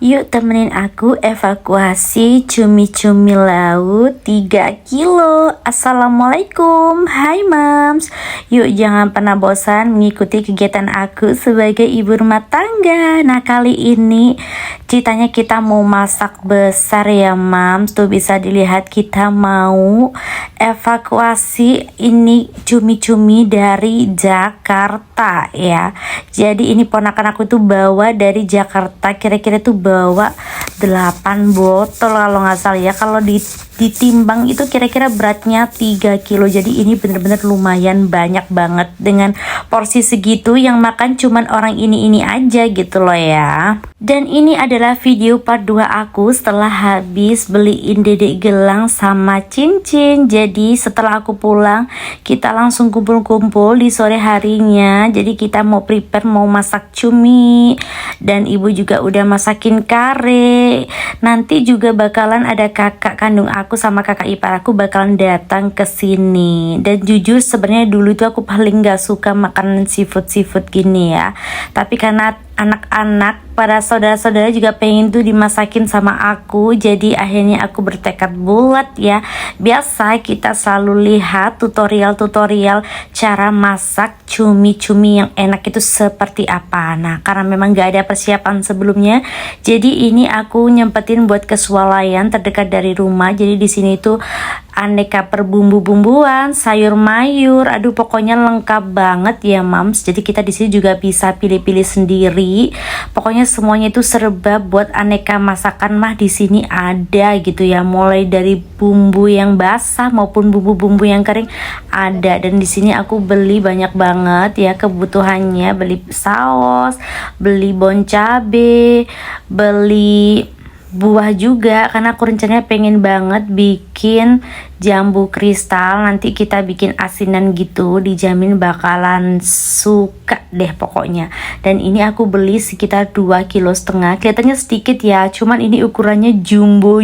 Yuk temenin aku evakuasi cumi-cumi laut 3 kilo. Assalamualaikum, hai mams. Yuk jangan pernah bosan mengikuti kegiatan aku sebagai ibu rumah tangga. Nah kali ini ceritanya kita mau masak besar ya mams. Tuh bisa dilihat kita mau evakuasi ini cumi-cumi dari Jakarta ya. Jadi ini ponakan aku tuh bawa dari Jakarta, kira-kira tuh bawa 8 botol kalau nggak salah ya. Kalau ditimbang itu kira-kira beratnya 3 kilo. Jadi ini bener-bener lumayan banyak banget. Dengan porsi segitu yang makan cuman orang ini aja gitu loh ya. Dan ini adalah video part 2 aku setelah habis beliin dedek gelang sama cincin. Jadi setelah aku pulang kita langsung kumpul-kumpul di sore harinya. Jadi kita mau prepare, mau masak cumi. Dan ibu juga udah masakin kare. Nanti juga bakalan ada kakak kandung aku sama kakak ipar aku bakalan datang ke sini. Dan jujur sebenarnya dulu itu aku paling gak suka makanan seafood gini ya. Tapi karena anak-anak para saudara-saudara juga pengen tuh dimasakin sama aku, jadi akhirnya aku bertekad bulat ya. Biasa kita selalu lihat tutorial cara masak cumi-cumi yang enak itu seperti apa. Nah karena memang gak ada persiapan sebelumnya, jadi ini aku nyempetin buat ke swalayan terdekat dari rumah. Jadi di sini tuh aneka perbumbu-bumbuan, sayur mayur, aduh pokoknya lengkap banget ya mams. Jadi kita di sini juga bisa pilih-pilih sendiri. Pokoknya semuanya itu serba buat aneka masakan mah di sini ada gitu ya. Mulai dari bumbu yang basah maupun bumbu-bumbu yang kering ada. Dan di sini aku beli banyak banget ya kebutuhannya. Beli saus, beli bon cabe, beli buah juga karena aku rencananya pengen banget bikin jambu kristal. Nanti kita bikin asinan gitu, dijamin bakalan suka deh pokoknya. Dan ini aku beli sekitar 2,5 kilo. Kelihatannya sedikit ya, cuman ini ukurannya jumbo.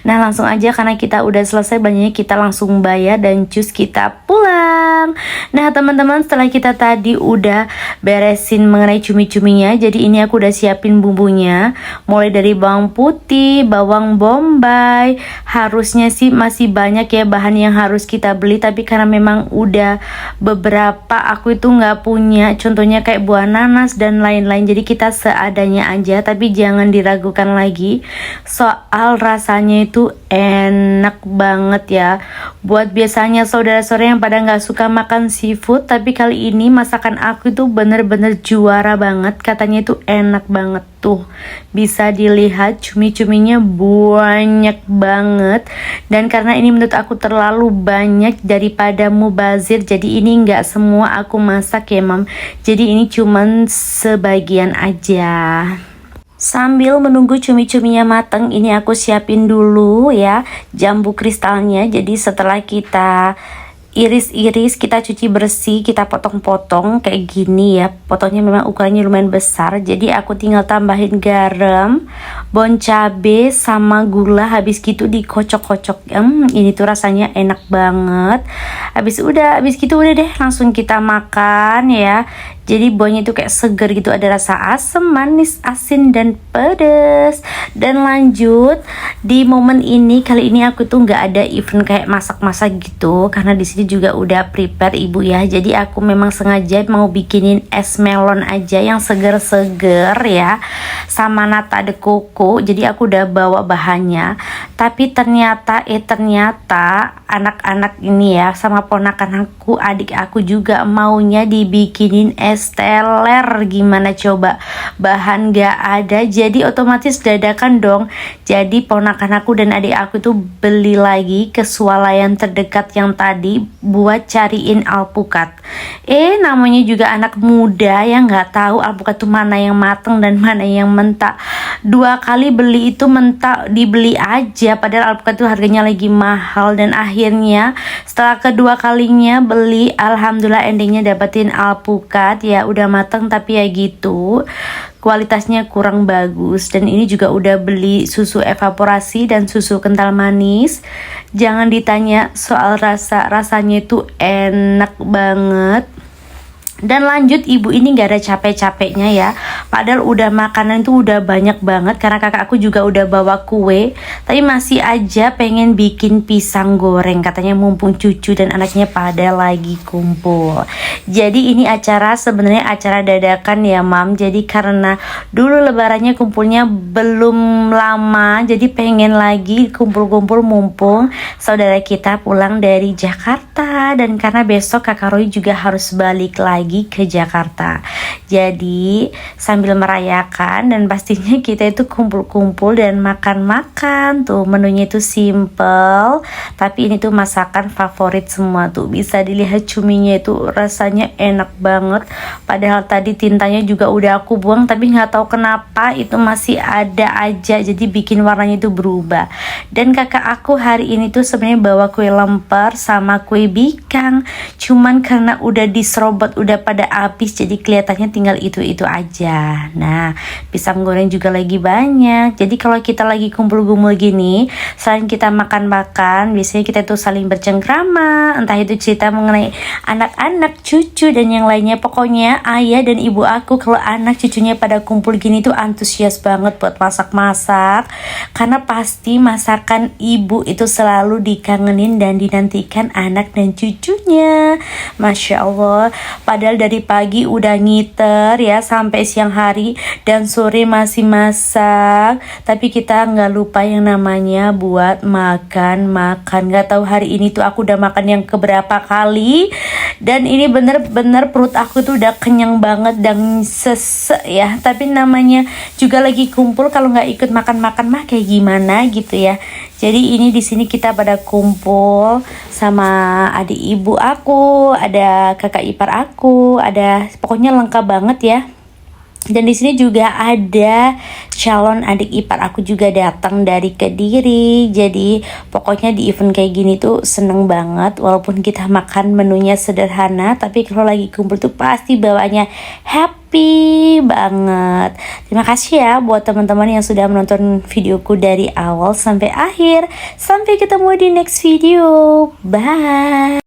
Nah langsung aja karena kita udah selesai belanjanya, kita langsung bayar dan cus kita pulang. Nah teman-teman, setelah kita tadi udah beresin mengenai cumi-cuminya, jadi ini aku udah siapin bumbunya. Mulai dari bawang putih, bawang bombay. Harusnya sih masih banyak ya bahan yang harus kita beli, tapi karena memang udah beberapa aku itu nggak punya, contohnya kayak buah nanas dan lain-lain, jadi kita seadanya aja. Tapi jangan diragukan lagi soal rasanya itu enak banget ya. Buat biasanya saudara-saudara yang pada nggak suka makan seafood, tapi kali ini masakan aku itu bener-bener juara banget. Katanya itu enak banget. Tuh bisa dilihat cumi-cuminya banyak banget. Dan karena ini menurut aku terlalu banyak daripada mubazir, jadi ini nggak semua aku masak ya mam. Jadi ini cuman sebagian aja. Sambil menunggu cumi-cuminya mateng, ini aku siapin dulu ya jambu kristalnya. Jadi setelah kita iris-iris, kita cuci bersih, kita potong-potong kayak gini ya. Potongnya memang ukurannya lumayan besar. Jadi aku tinggal tambahin garam, bon cabe sama gula. Habis gitu dikocok-kocok. Ini tuh rasanya enak banget. Habis gitu udah deh langsung kita makan ya. Jadi buahnya itu kayak seger gitu, ada rasa asam, manis, asin, dan pedas. Dan lanjut di momen ini, kali ini aku tuh nggak ada event kayak masak-masak gitu, karena di sini juga udah prepare ibu ya. Jadi aku memang sengaja mau bikinin es melon aja yang seger-seger ya, sama nata de coco. Jadi aku udah bawa bahannya. Tapi ternyata anak-anak ini ya sama ponakan aku, adik aku juga maunya dibikinin es teler. Gimana coba, bahan gak ada, jadi otomatis dadakan dong. Jadi ponakan aku dan adik aku tuh beli lagi ke swalayan terdekat yang tadi buat cariin alpukat. Namanya juga anak muda yang nggak tahu alpukat tuh mana yang mateng dan mana yang mentah. 2 kali beli itu mentah dibeli aja, padahal alpukat tuh harganya lagi mahal. Dan akhirnya setelah kedua kalinya beli, alhamdulillah endingnya dapetin alpukat ya, udah mateng tapi ya gitu kualitasnya kurang bagus. Dan ini juga udah beli susu evaporasi dan susu kental manis. Jangan ditanya soal rasanya itu enak banget. Dan lanjut, ibu ini gak ada capek-capeknya ya. Padahal udah makanan itu udah banyak banget, karena kakak aku juga udah bawa kue, tapi masih aja pengen bikin pisang goreng. Katanya mumpung cucu dan anaknya pada lagi kumpul. Jadi ini acara sebenarnya acara dadakan ya mam. Jadi karena dulu lebarannya kumpulnya belum lama, jadi pengen lagi kumpul-kumpul mumpung saudara kita pulang dari Jakarta. Dan karena besok kakak Roy juga harus balik lagi ke Jakarta. Jadi sambil merayakan, dan pastinya kita itu kumpul-kumpul dan makan-makan. Tuh menunya itu simple, tapi ini tuh masakan favorit semua. Tuh bisa dilihat cuminya itu rasanya enak banget. Padahal tadi tintanya juga udah aku buang, tapi nggak tahu kenapa itu masih ada aja, jadi bikin warnanya itu berubah. Dan kakak aku hari ini tuh sebenarnya bawa kue lemper sama kue bikang, cuman karena udah diserobot udah pada habis, jadi kelihatannya tinggal itu aja. Nah, pisang goreng juga lagi banyak. Jadi kalau kita lagi kumpul-kumpul gini, selain kita makan-makan, biasanya kita tuh saling bercengkrama, entah itu cerita mengenai anak-anak, cucu, dan yang lainnya. Pokoknya ayah dan ibu aku kalau anak cucunya pada kumpul gini tuh antusias banget buat masak-masak, karena pasti masakan ibu itu selalu dikangenin dan dinantikan anak dan cucunya. Masya Allah. Padahal dari pagi udah ngiter ya sampai siang hari, dan sore masih masak, tapi kita nggak lupa yang namanya buat makan. Nggak tahu hari ini tuh aku udah makan yang keberapa kali, dan ini bener-bener perut aku tuh udah kenyang banget dan sesek ya. Tapi namanya juga lagi kumpul, kalau nggak ikut makan-makan mah kayak gimana gitu ya. Jadi ini di sini kita pada kumpul sama adik ibu aku, ada kakak ipar aku, ada pokoknya lengkap banget ya. Dan di sini juga ada calon adik ipar aku juga datang dari Kediri. Jadi pokoknya di event kayak gini tuh seneng banget. Walaupun kita makan menunya sederhana, tapi kalau lagi kumpul tuh pasti bawaannya happy banget. Terima kasih ya buat teman-teman yang sudah menonton videoku dari awal sampai akhir. Sampai ketemu di next video. Bye.